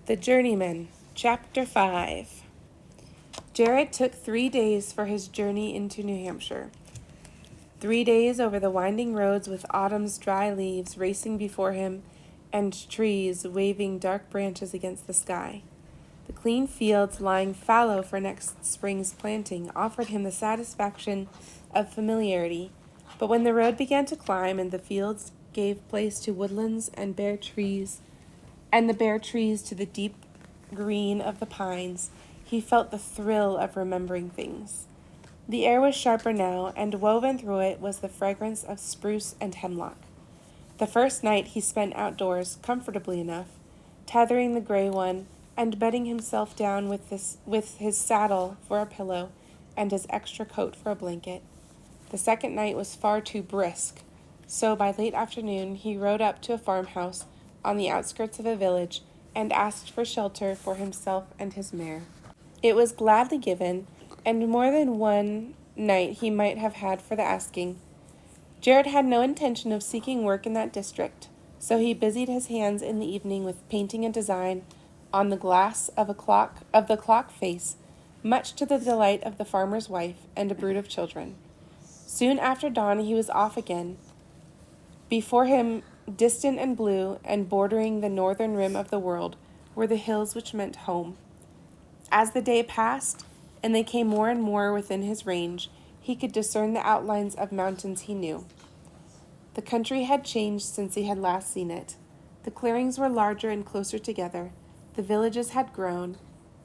The Journeyman Chapter 5. Jared took 3 days for his journey into New Hampshire. 3 days over the winding roads with autumn's dry leaves racing before him and trees waving dark branches against the sky. The clean fields lying fallow for next spring's planting offered him the satisfaction of familiarity, but when the road began to climb and the fields gave place to woodlands and bare trees to the deep green of the pines, he felt the thrill of remembering things. The air was sharper now, and woven through it was the fragrance of spruce and hemlock. The first night he spent outdoors, comfortably enough, tethering the gray one and bedding himself down with his saddle for a pillow and his extra coat for a blanket. The second night was far too brisk, so by late afternoon he rode up to a farmhouse on the outskirts of a village and asked for shelter for himself and his mare. It was gladly given, and more than one night he might have had for the asking. Jared had no intention of seeking work in that district, so he busied his hands in the evening with painting a design on the glass of the clock face, much to the delight of the farmer's wife and a brood of children. Soon after dawn he was off again. Before him, distant and blue, and bordering the northern rim of the world, were the hills which meant home. As the day passed, and they came more and more within his range, he could discern the outlines of mountains he knew. The country had changed since he had last seen it. The clearings were larger and closer together. The villages had grown,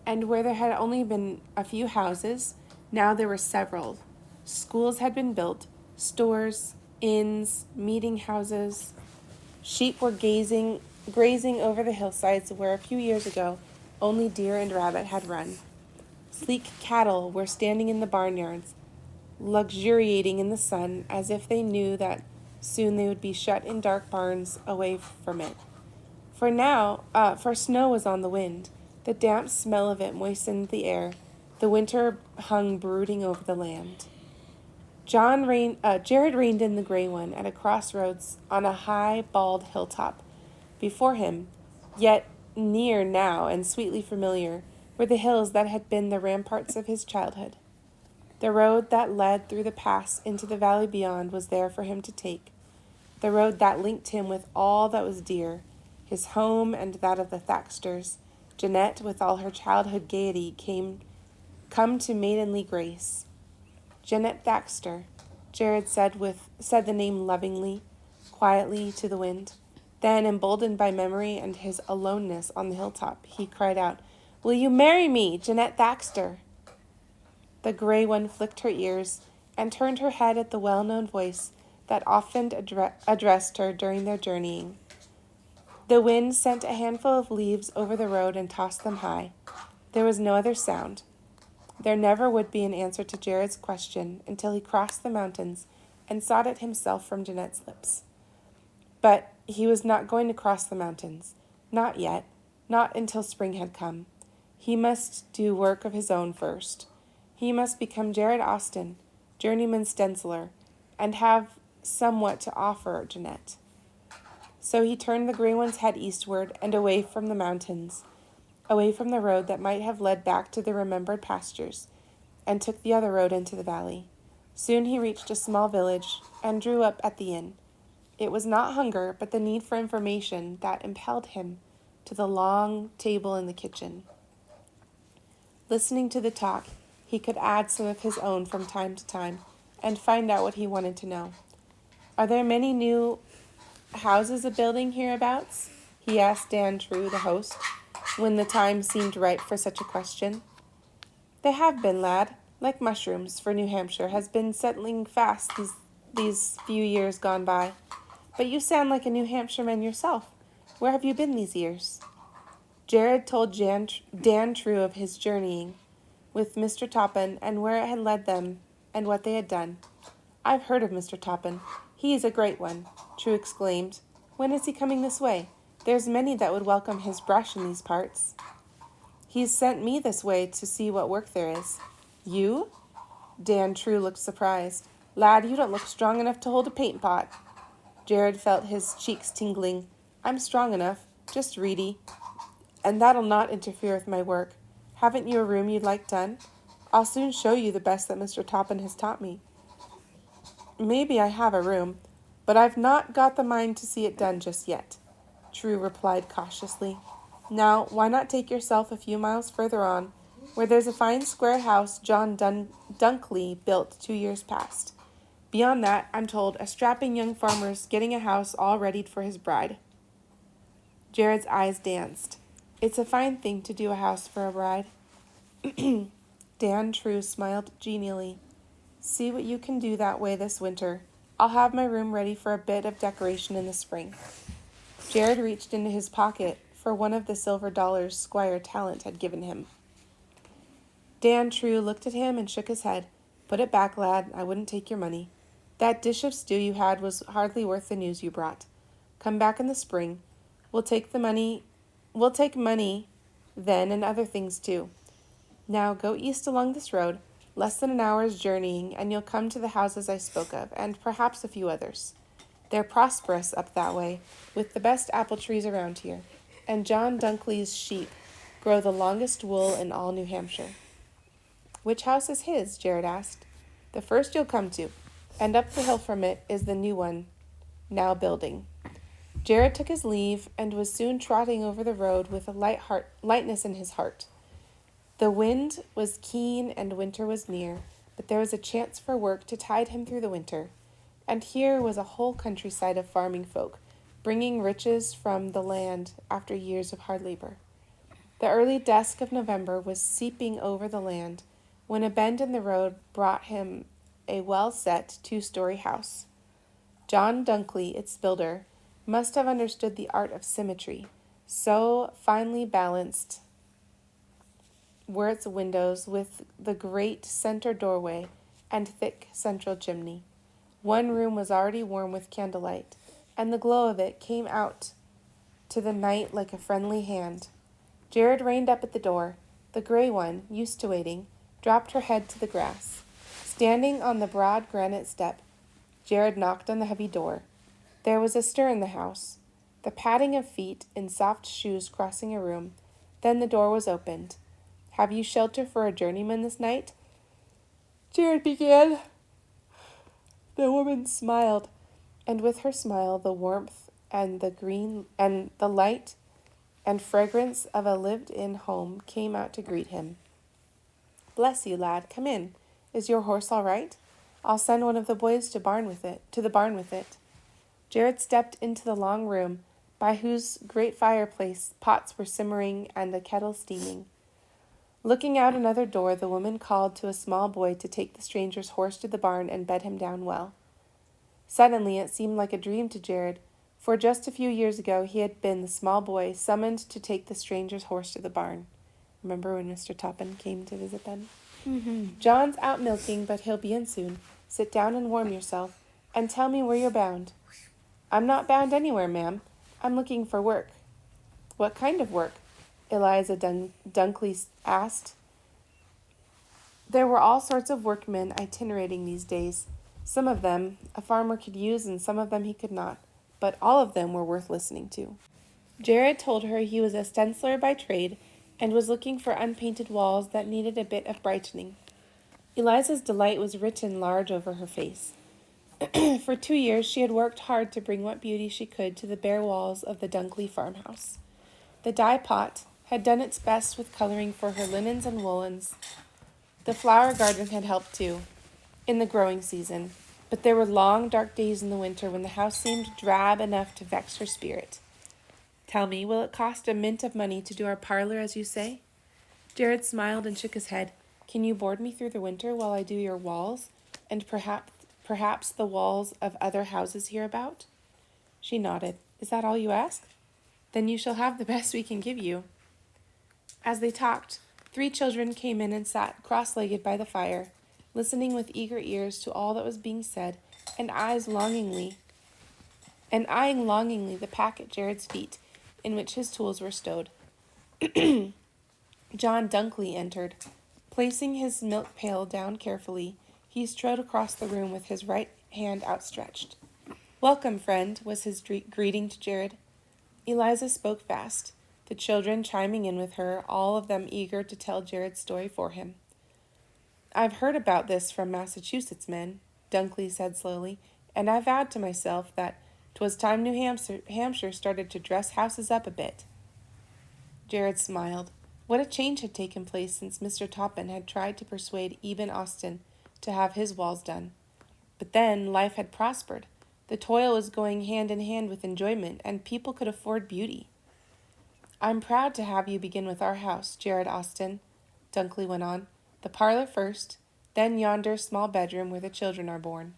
and where there had only been a few houses, now there were several. Schools had been built, stores, inns, meeting houses. Sheep were grazing over the hillsides where a few years ago only deer and rabbit had run. Sleek cattle were standing in the barnyards, luxuriating in the sun as if they knew that soon they would be shut in dark barns away from it. For snow was on the wind. The damp smell of it moistened the air. The winter hung brooding over the land. Jared reined in the gray one at a crossroads on a high, bald hilltop. Before him, yet near now and sweetly familiar, were the hills that had been the ramparts of his childhood. The road that led through the pass into the valley beyond was there for him to take. The road that linked him with all that was dear, his home and that of the Thaxters. Jeanette, with all her childhood gaiety, come to maidenly grace. Jeanette Thaxter, Jared said the name lovingly, quietly to the wind. Then, emboldened by memory and his aloneness on the hilltop, he cried out, "Will you marry me, Jeanette Thaxter?" The gray one flicked her ears and turned her head at the well-known voice that often addressed her during their journeying. The wind sent a handful of leaves over the road and tossed them high. There was no other sound. There never would be an answer to Jared's question until he crossed the mountains and sought it himself from Jeanette's lips. But he was not going to cross the mountains. Not yet. Not until spring had come. He must do work of his own first. He must become Jared Austin, journeyman stenciler, and have somewhat to offer Jeanette. So he turned the gray one's head eastward and away from the mountains, away from the road that might have led back to the remembered pastures, and took the other road into the valley. Soon he reached a small village and drew up at the inn. It was not hunger, but the need for information that impelled him to the long table in the kitchen. Listening to the talk, he could add some of his own from time to time and find out what he wanted to know. "Are there many new houses a-building hereabouts?" he asked Dan True, the host, when the time seemed ripe for such a question. "They have been, lad, like mushrooms, for New Hampshire has been settling fast these few years gone by. But you sound like a New Hampshireman yourself. Where have you been these years?" Jared told Dan True of his journeying with Mr. Toppin and where it had led them and what they had done. "I've heard of Mr. Toppin. He's a great one," True exclaimed. "When is he coming this way? There's many that would welcome his brush in these parts." "He's sent me this way to see what work there is." "You?" Dan True looked surprised. "Lad, you don't look strong enough to hold a paint pot." Jared felt his cheeks tingling. "I'm strong enough, just reedy." and that'll not interfere with my work. Haven't you a room you'd like done? I'll soon show you the best that Mr. Toppin has taught me. Maybe I have a room, but I've not got the mind to see it done just yet, True replied cautiously. Now, why not take yourself a few miles further on, where there's a fine square house John Dunkley built 2 years past. Beyond that, I'm told, a strapping young farmer's getting a house all readied for his bride. Jared's eyes danced. It's a fine thing to do a house for a bride. Dan True smiled genially. See what you can do that way this winter. I'll have my room ready for a bit of decoration in the spring. Jared reached into his pocket for one of the silver dollars Squire Talent had given him. Dan True looked at him and shook his head. Put it back, lad. I wouldn't take your money. That dish of stew you had was hardly worth the news you brought. Come back in the spring. We'll take money then and other things too. Now go east along this road, less than an hour's journeying, and you'll come to the houses I spoke of, and perhaps a few others. They're prosperous up that way, with the best apple trees around here, and John Dunkley's sheep grow the longest wool in all New Hampshire. Which house is his? Jared asked. The first you'll come to, and up the hill from it is the new one, now building. Jared took his leave and was soon trotting over the road with a lightness in his heart. The wind was keen and winter was near, but there was a chance for work to tide him through the winter, and here was a whole countryside of farming folk, bringing riches from the land after years of hard labor. The early dusk of November was seeping over the land when a bend in the road brought him a well-set 2-story house. John Dunkley, its builder, must have understood the art of symmetry. So finely balanced were its windows with the great center doorway and thick central chimney. One room was already warm with candlelight, and the glow of it came out to the night like a friendly hand. Jared reined up at the door. The gray one, used to waiting, dropped her head to the grass. Standing on the broad granite step, Jared knocked on the heavy door. There was a stir in the house, the padding of feet in soft shoes crossing a room. Then the door was opened. Have you shelter for a journeyman this night? Jared began. The woman smiled, and with her smile the warmth and the light and fragrance of a lived-in home came out to greet him. Bless you, lad. Come in. Is your horse all right? I'll send one of the boys to the barn with it. Jared stepped into the long room, by whose great fireplace pots were simmering and a kettle steaming. Looking out another door, the woman called to a small boy to take the stranger's horse to the barn and bed him down well. Suddenly it seemed like a dream to Jared, for just a few years ago he had been the small boy summoned to take the stranger's horse to the barn. Remember when Mr. Toppin came to visit them? Mm-hmm. John's out milking, but he'll be in soon. Sit down and warm yourself, and tell me where you're bound. I'm not bound anywhere, ma'am. I'm looking for work. What kind of work? Eliza Dunkley asked. There were all sorts of workmen itinerating these days. Some of them a farmer could use and some of them he could not, but all of them were worth listening to. Jared told her he was a stenciler by trade and was looking for unpainted walls that needed a bit of brightening. Eliza's delight was written large over her face. For 2 years she had worked hard to bring what beauty she could to the bare walls of the Dunkley farmhouse. The dye pot had done its best with coloring for her linens and woolens. The flower garden had helped too, in the growing season, but there were long, dark days in the winter when the house seemed drab enough to vex her spirit. Tell me, will it cost a mint of money to do our parlor as you say? Jared smiled and shook his head. Can you board me through the winter while I do your walls, and perhaps the walls of other houses hereabout? She nodded. Is that all you ask? Then you shall have the best we can give you. As they talked, 3 children came in and sat cross-legged by the fire, listening with eager ears to all that was being said, and eyeing longingly the pack at Jared's feet, in which his tools were stowed. John Dunkley entered. Placing his milk pail down carefully, he strode across the room with his right hand outstretched. Welcome, friend, was his greeting to Jared. Eliza spoke fast. the children chiming in with her, all of them eager to tell Jared's story for him. "I've heard about this from Massachusetts men," Dunkley said slowly, "and I vowed to myself that 'twas time New Hampshire started to dress houses up a bit." Jared smiled. What a change had taken place since Mr. Toppin had tried to persuade Eben Austen to have his walls done. But then life had prospered. The toil was going hand in hand with enjoyment, and people could afford beauty. "I'm proud to have you begin with our house, Jared Austen," Dunkley went on. "The parlor first, then yonder small bedroom where the children are born."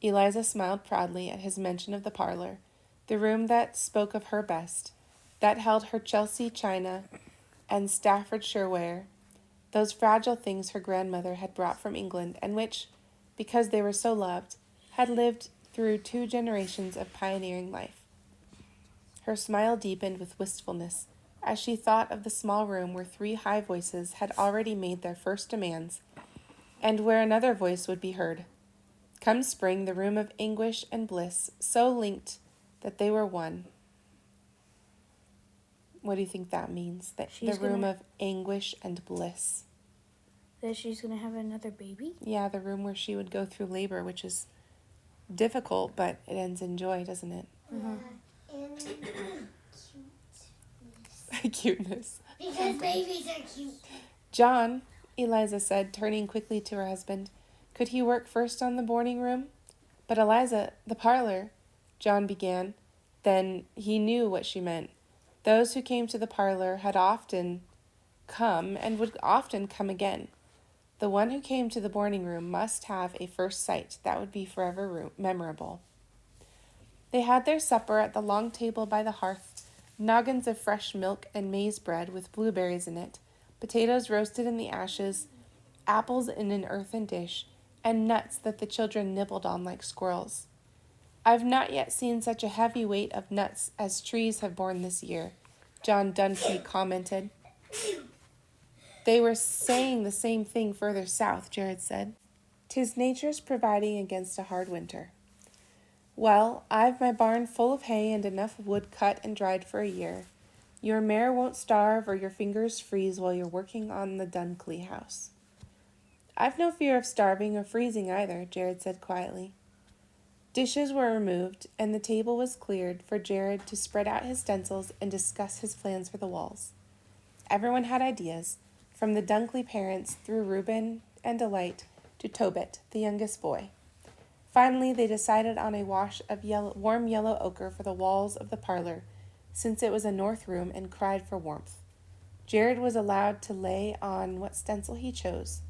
Eliza smiled proudly at his mention of the parlor, the room that spoke of her best, that held her Chelsea china and Staffordshire ware, those fragile things her grandmother had brought from England, and which, because they were so loved, had lived through 2 generations of pioneering life. Her smile deepened with wistfulness as she thought of the small room where 3 high voices had already made their first demands, and where another voice would be heard. Come spring, the room of anguish and bliss, so linked that they were one. What do you think that means? The room of anguish and bliss. That she's going to have another baby? Yeah, the room where she would go through labor, which is difficult, but it ends in joy, doesn't it? Uh-huh. And cuteness. Cuteness. Because babies are cute. "John," Eliza said, turning quickly to her husband, "could he work first on the boarding room?" "But Eliza, the parlor," John began. Then he knew what she meant. Those who came to the parlor had often come and would often come again. The one who came to the boarding room must have a first sight that would be forever memorable. They had their supper at the long table by the hearth, noggins of fresh milk and maize bread with blueberries in it, potatoes roasted in the ashes, apples in an earthen dish, and nuts that the children nibbled on like squirrels. "I've not yet seen such a heavy weight of nuts as trees have borne this year," John Dunphy commented. "They were saying the same thing further south," Jared said. "'Tis nature's providing against a hard winter. Well, I've my barn full of hay and enough wood cut and dried for a year. Your mare won't starve or your fingers freeze while you're working on the Dunkley house." "I've no fear of starving or freezing either," Jared said quietly. Dishes were removed, and the table was cleared for Jared to spread out his stencils and discuss his plans for the walls. Everyone had ideas, from the Dunkley parents through Reuben and Delight to Tobit, the youngest boy. Finally, they decided on a wash of warm yellow ochre for the walls of the parlor, since it was a north room and cried for warmth. Jared was allowed to lay on what stencil he chose.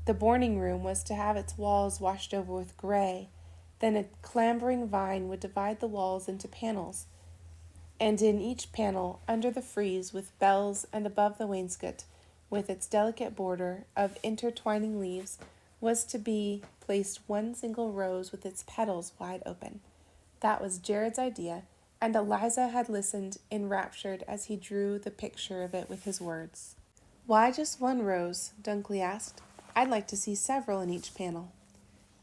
The boarding room was to have its walls washed over with gray. Then a clambering vine would divide the walls into panels, and in each panel, under the frieze with bells and above the wainscot, with its delicate border of intertwining leaves, was to be placed one single rose with its petals wide open. That was Jared's idea, and Eliza had listened enraptured as he drew the picture of it with his words. "Why just one rose?" Dunkley asked. "I'd like to see several in each panel."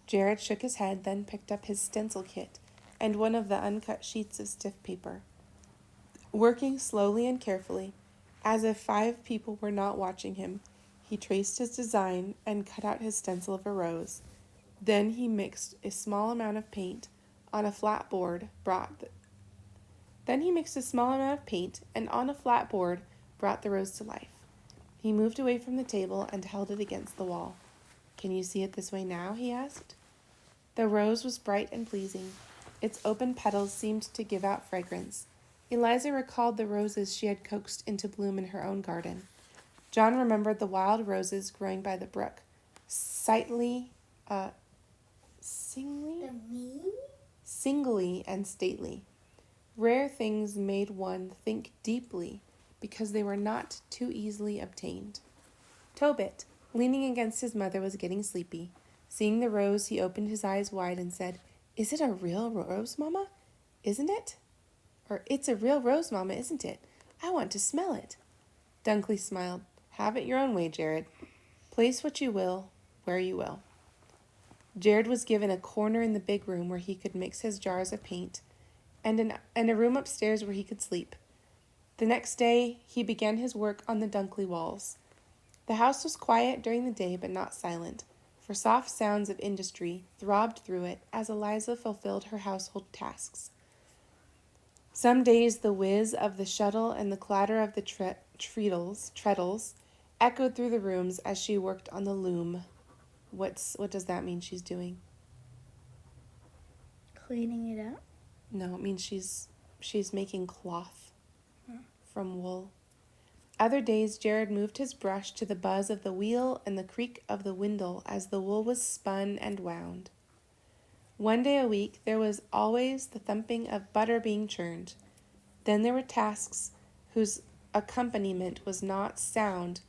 Jared shook his head, then picked up his stencil kit and one of the uncut sheets of stiff paper. Working slowly and carefully, as if 5 people were not watching him, he traced his design and cut out his stencil of a rose. Then he mixed a small amount of paint on a flat board, brought the rose to life. He moved away from the table and held it against the wall. "Can you see it this way now?" he asked. The rose was bright and pleasing. Its open petals seemed to give out fragrance. Eliza recalled the roses she had coaxed into bloom in her own garden. John remembered the wild roses growing by the brook, singly and stately. Rare things made one think deeply because they were not too easily obtained. Tobit, leaning against his mother, was getting sleepy. Seeing the rose, he opened his eyes wide and said, "Is it a real rose, Mama? Isn't it? Or it's a real rose, Mama, isn't it? I want to smell it." Dunkley smiled. "Have it your own way, Jared. Place what you will, where you will." Jared was given a corner in the big room where he could mix his jars of paint, and a room upstairs where he could sleep. The next day, he began his work on the Dunkley walls. The house was quiet during the day, but not silent, for soft sounds of industry throbbed through it as Eliza fulfilled her household tasks. Some days the whiz of the shuttle and the clatter of the treadles echoed through the rooms as she worked on the loom. What does that mean she's doing? Cleaning it up? No, it means she's making cloth from wool. Other days Jared moved his brush to the buzz of the wheel and the creak of the windle as the wool was spun and wound. One day a week there was always the thumping of butter being churned. Then there were tasks whose accompaniment was not sound,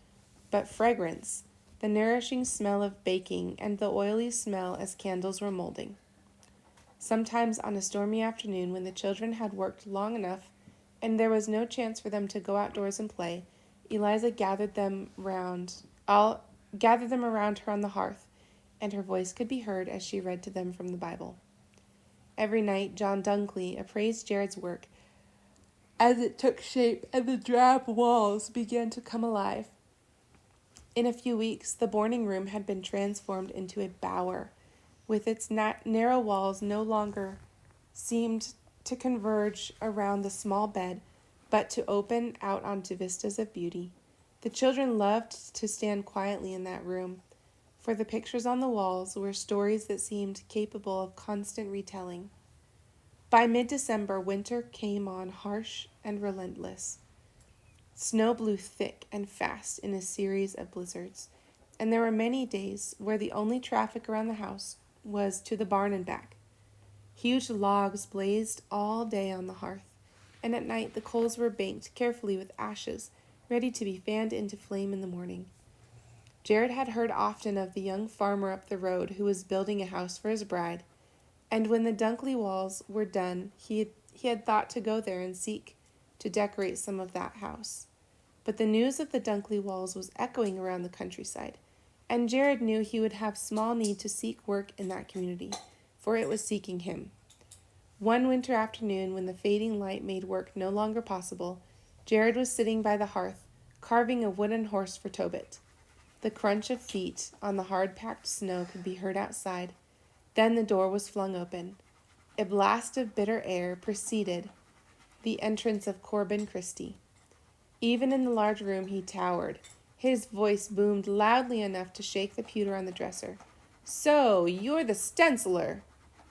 but fragrance, the nourishing smell of baking and the oily smell as candles were molding. Sometimes on a stormy afternoon when the children had worked long enough and there was no chance for them to go outdoors and play, Eliza gathered them around her on the hearth, and her voice could be heard as she read to them from the Bible. Every night John Dunkley appraised Jared's work as it took shape and the drab walls began to come alive. In a few weeks, the boarding room had been transformed into a bower, with its narrow walls no longer seemed to converge around the small bed, but to open out onto vistas of beauty. The children loved to stand quietly in that room, for the pictures on the walls were stories that seemed capable of constant retelling. By mid-December, winter came on harsh and relentless. Snow blew thick and fast in a series of blizzards, and there were many days where the only traffic around the house was to the barn and back. Huge logs blazed all day on the hearth, and at night the coals were banked carefully with ashes, ready to be fanned into flame in the morning. Jared had heard often of the young farmer up the road who was building a house for his bride, and when the Dunkley walls were done, he had thought to go there and seek to decorate some of that house. But the news of the Dunkley walls was echoing around the countryside, and Jared knew he would have small need to seek work in that community, for it was seeking him. One winter afternoon, when the fading light made work no longer possible, Jared was sitting by the hearth, carving a wooden horse for Tobit. The crunch of feet on the hard-packed snow could be heard outside. Then the door was flung open. A blast of bitter air preceded the entrance of Corbin Christie. Even in the large room he towered. His voice boomed loudly enough to shake the pewter on the dresser. "So, you're the stenciler."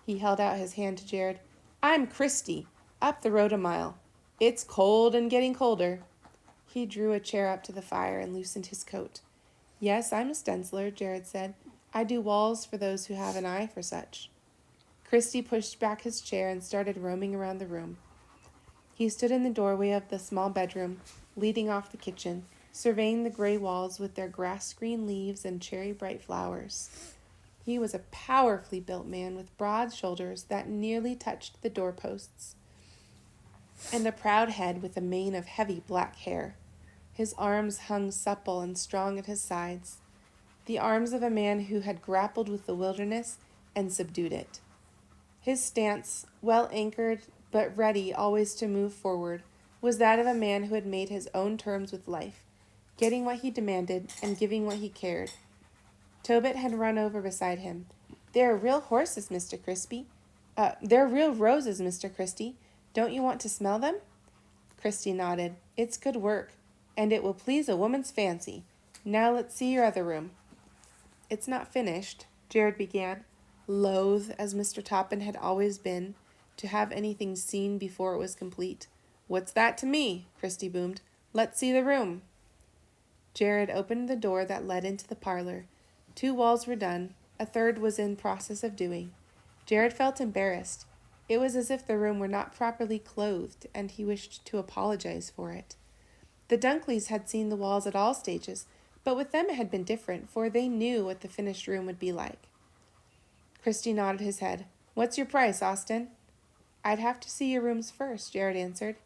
He held out his hand to Jared. "I'm Christie, up the road a mile. It's cold and getting colder." He drew a chair up to the fire and loosened his coat. "Yes, I'm a stenciler," Jared said. "I do walls for those who have an eye for such." Christie pushed back his chair and started roaming around the room. He stood in the doorway of the small bedroom, leading off the kitchen, surveying the gray walls with their grass-green leaves and cherry-bright flowers. He was a powerfully built man with broad shoulders that nearly touched the doorposts, and a proud head with a mane of heavy black hair. His arms hung supple and strong at his sides, the arms of a man who had grappled with the wilderness and subdued it. His stance, well anchored but ready always to move forward, was that of a man who had made his own terms with life, getting what he demanded and giving what he cared. Tobit had run over beside him. "They're real horses, Mr. Crispy. They're real roses, Mr. Christie. Don't you want to smell them?" Christie nodded. "It's good work, and it will please a woman's fancy. Now let's see your other room." "It's not finished," Jared began, loath, as Mr. Toppin had always been, to have anything seen before it was complete. "What's that to me?" Christie boomed. "Let's see the room." Jared opened the door that led into the parlor. 2 walls were done. A third was in process of doing. Jared felt embarrassed. It was as if the room were not properly clothed, and he wished to apologize for it. The Dunkleys had seen the walls at all stages, but with them it had been different, for they knew what the finished room would be like. Christie nodded his head. "What's your price, Austin?" "I'd have to see your rooms first," Jared answered.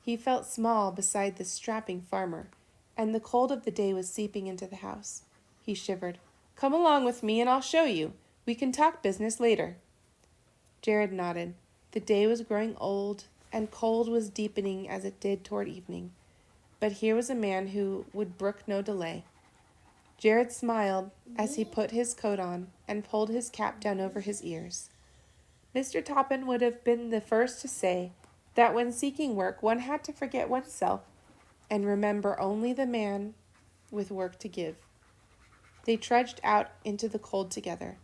He felt small beside this strapping farmer, and the cold of the day was seeping into the house. He shivered. "Come along with me and I'll show you. We can talk business later." Jared nodded. The day was growing old, and cold was deepening as it did toward evening. But here was a man who would brook no delay. Jared smiled as he put his coat on and pulled his cap down over his ears. Mr. Toppin would have been the first to say that when seeking work one had to forget oneself and remember only the man with work to give. They trudged out into the cold together,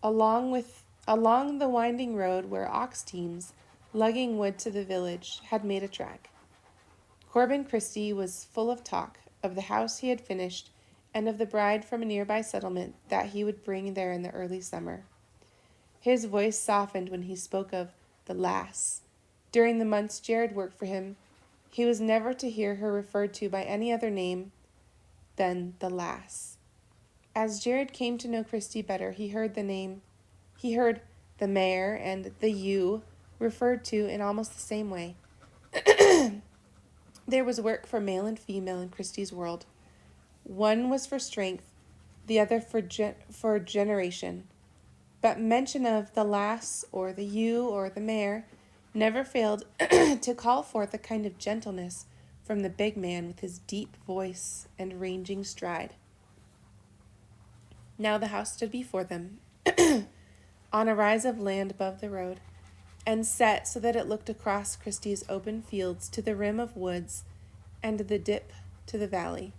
along the winding road where ox teams, lugging wood to the village, had made a track. Corbin Christie was full of talk of the house he had finished and of the bride from a nearby settlement that he would bring there in the early summer. His voice softened when he spoke of the lass. During the months Jared worked for him, he was never to hear her referred to by any other name than the lass. As Jared came to know Christie better, he heard the mare and the ewe referred to in almost the same way. There was work for male and female in Christie's world. One was for strength, the other for generation. But mention of the lass or the ewe or the mare never failed to call forth a kind of gentleness from the big man with his deep voice and ranging stride. Now the house stood before them, on a rise of land above the road, and set so that it looked across Christie's open fields to the rim of woods and the dip to the valley.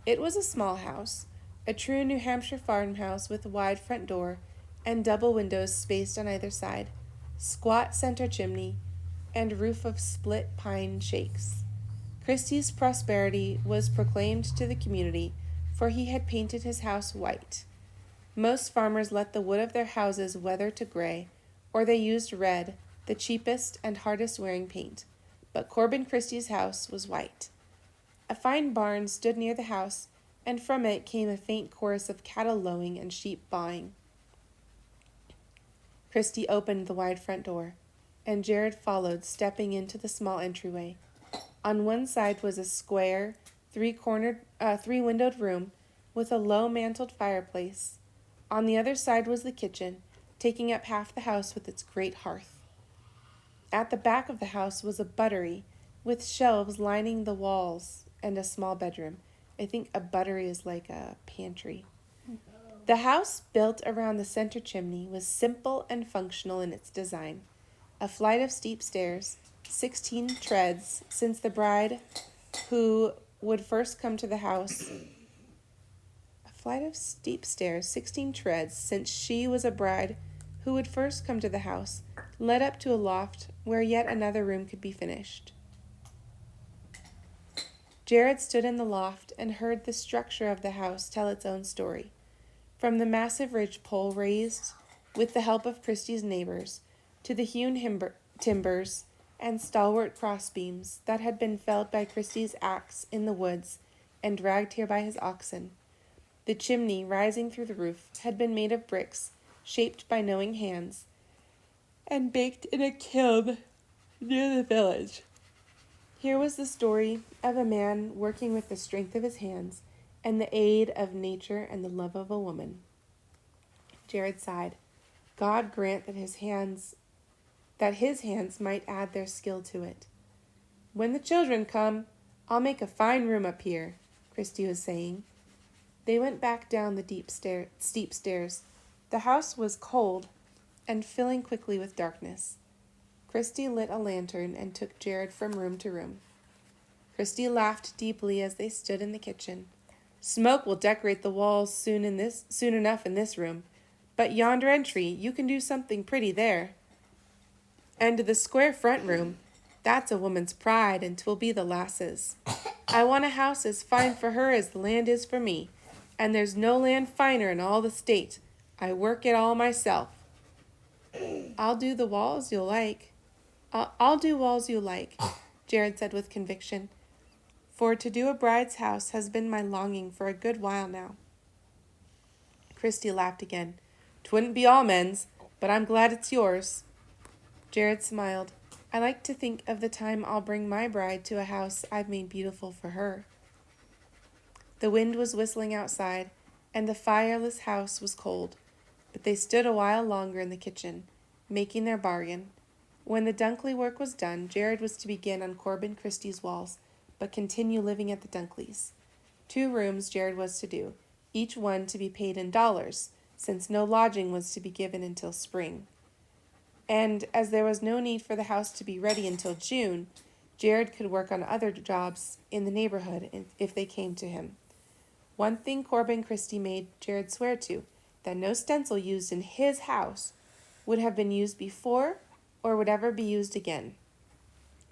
It was a small house, a true New Hampshire farmhouse with a wide front door and double windows spaced on either side, squat center chimney, and roof of split pine shakes. Christie's prosperity was proclaimed to the community, for he had painted his house white. Most farmers let the wood of their houses weather to gray, or they used red, the cheapest and hardest-wearing paint. But Corbin Christie's house was white. A fine barn stood near the house, and from it came a faint chorus of cattle lowing and sheep baaing. Christie opened the wide front door, and Jared followed, stepping into the small entryway. On one side was a square, three-windowed room with a low-mantled fireplace. On the other side was the kitchen, taking up half the house with its great hearth. At the back of the house was a buttery, with shelves lining the walls, and a small bedroom. I think a buttery is like a pantry. The house, built around the center chimney, was simple and functional in its design. A flight of steep stairs, 16 treads, since the bride who would first come to the house. A flight of steep stairs, 16 treads, since she was a bride who would first come to the house, led up to a loft where yet another room could be finished. Jared stood in the loft and heard the structure of the house tell its own story. From the massive ridgepole raised with the help of Christie's neighbors, to the hewn timbers and stalwart crossbeams that had been felled by Christie's axe in the woods and dragged here by his oxen. The chimney, rising through the roof, had been made of bricks, shaped by knowing hands, and baked in a kiln near the village. Here was the story of a man working with the strength of his hands and the aid of nature and the love of a woman. Jared sighed. God grant that his hands might add their skill to it. When the children come, I'll make a fine room up here, Christie was saying. They went back down the steep stairs. The house was cold and filling quickly with darkness. Christie lit a lantern and took Jared from room to room. Christie laughed deeply as they stood in the kitchen. Smoke will decorate the walls soon enough in this room, but yonder entry, you can do something pretty there. And the square front room, that's a woman's pride, and 'twill be the lass's. I want a house as fine for her as the land is for me, and there's no land finer in all the state. I work it all myself. I'll do walls you like, Jared said with conviction, for to do a bride's house has been my longing for a good while now. Christie laughed again. 'Twouldn't be all men's, but I'm glad it's yours. Jared smiled. I like to think of the time I'll bring my bride to a house I've made beautiful for her. The wind was whistling outside, and the fireless house was cold, but they stood a while longer in the kitchen, making their bargain, When the Dunkley work was done, Jared was to begin on Corbin Christie's walls, but continue living at the Dunkleys. 2 rooms Jared was to do, each one to be paid in dollars, since no lodging was to be given until spring. And as there was no need for the house to be ready until June, Jared could work on other jobs in the neighborhood if they came to him. One thing Corbin Christie made Jared swear to, that no stencil used in his house would have been used before or would ever be used again.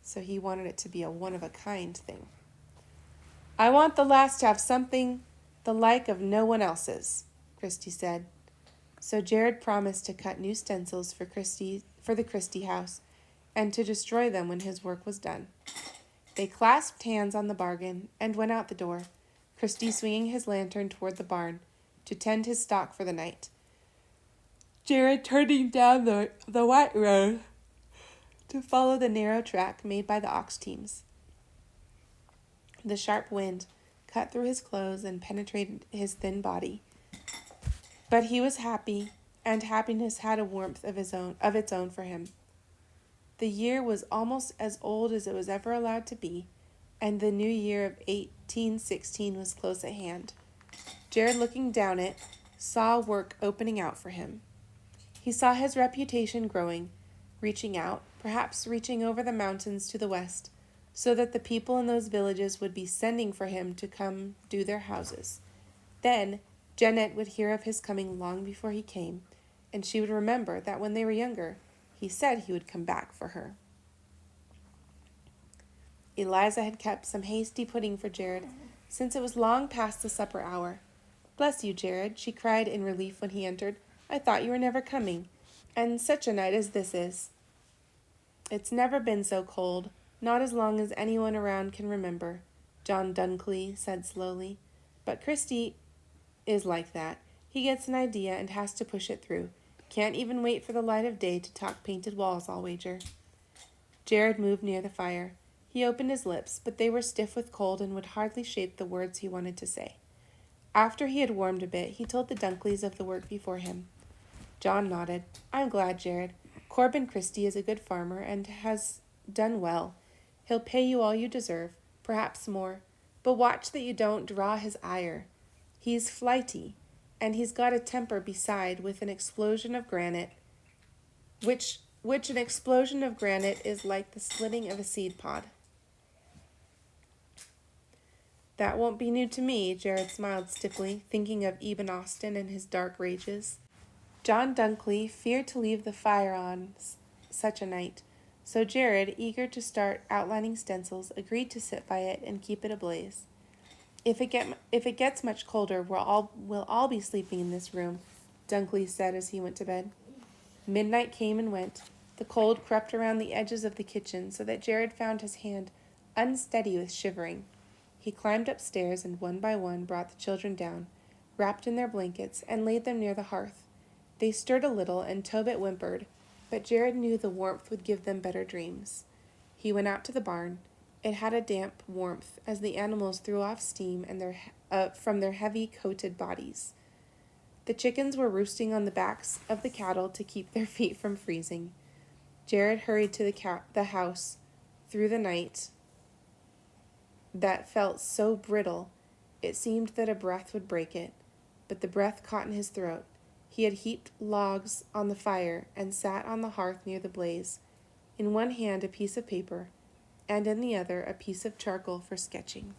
So he wanted it to be a one-of-a-kind thing. I want the last to have something the like of no one else's, Christie said. So Jared promised to cut new stencils for the Christie house and to destroy them when his work was done. They clasped hands on the bargain and went out the door, Christie swinging his lantern toward the barn to tend his stock for the night. Jared turning down the white road to follow the narrow track made by the ox teams. The sharp wind cut through his clothes and penetrated his thin body. But he was happy, and happiness had a warmth of its own for him. The year was almost as old as it was ever allowed to be, and the new year of 1816 was close at hand. Jared, looking down it, saw work opening out for him. He saw his reputation growing, reaching out, perhaps reaching over the mountains to the west, so that the people in those villages would be sending for him to come do their houses. Then Janet would hear of his coming long before he came, and she would remember that when they were younger, he said he would come back for her. Eliza had kept some hasty pudding for Jared, since it was long past the supper hour. Bless you, Jared, she cried in relief when he entered. I thought you were never coming, and such a night as this is. It's never been so cold, not as long as anyone around can remember, John Dunkley said slowly. But Christie is like that. He gets an idea and has to push it through. Can't even wait for the light of day to talk painted walls, I'll wager. Jared moved near the fire. He opened his lips, but they were stiff with cold and would hardly shape the words he wanted to say. After he had warmed a bit, he told the Dunkleys of the work before him. John nodded. I'm glad, Jared. Corbin Christie is a good farmer and has done well. He'll pay you all you deserve, perhaps more, but watch that you don't draw his ire. He's flighty, and he's got a temper beside with an explosion of granite, which an explosion of granite is like the slitting of a seed pod. That won't be new to me, Jared smiled stiffly, thinking of Eben Austen and his dark rages. John Dunkley feared to leave the fire on such a night, so Jared, eager to start outlining stencils, agreed to sit by it and keep it ablaze. If it gets much colder, we'll all be sleeping in this room, Dunkley said as he went to bed. Midnight came and went. The cold crept around the edges of the kitchen so that Jared found his hand unsteady with shivering. He climbed upstairs and one by one brought the children down, wrapped in their blankets, and laid them near the hearth. They stirred a little, and Tobit whimpered, but Jared knew the warmth would give them better dreams. He went out to the barn. It had a damp warmth, as the animals threw off steam from their heavy-coated bodies. The chickens were roosting on the backs of the cattle to keep their feet from freezing. Jared hurried to the house through the night that felt so brittle it seemed that a breath would break it, but the breath caught in his throat. He had heaped logs on the fire and sat on the hearth near the blaze, in one hand a piece of paper, and in the other a piece of charcoal for sketching.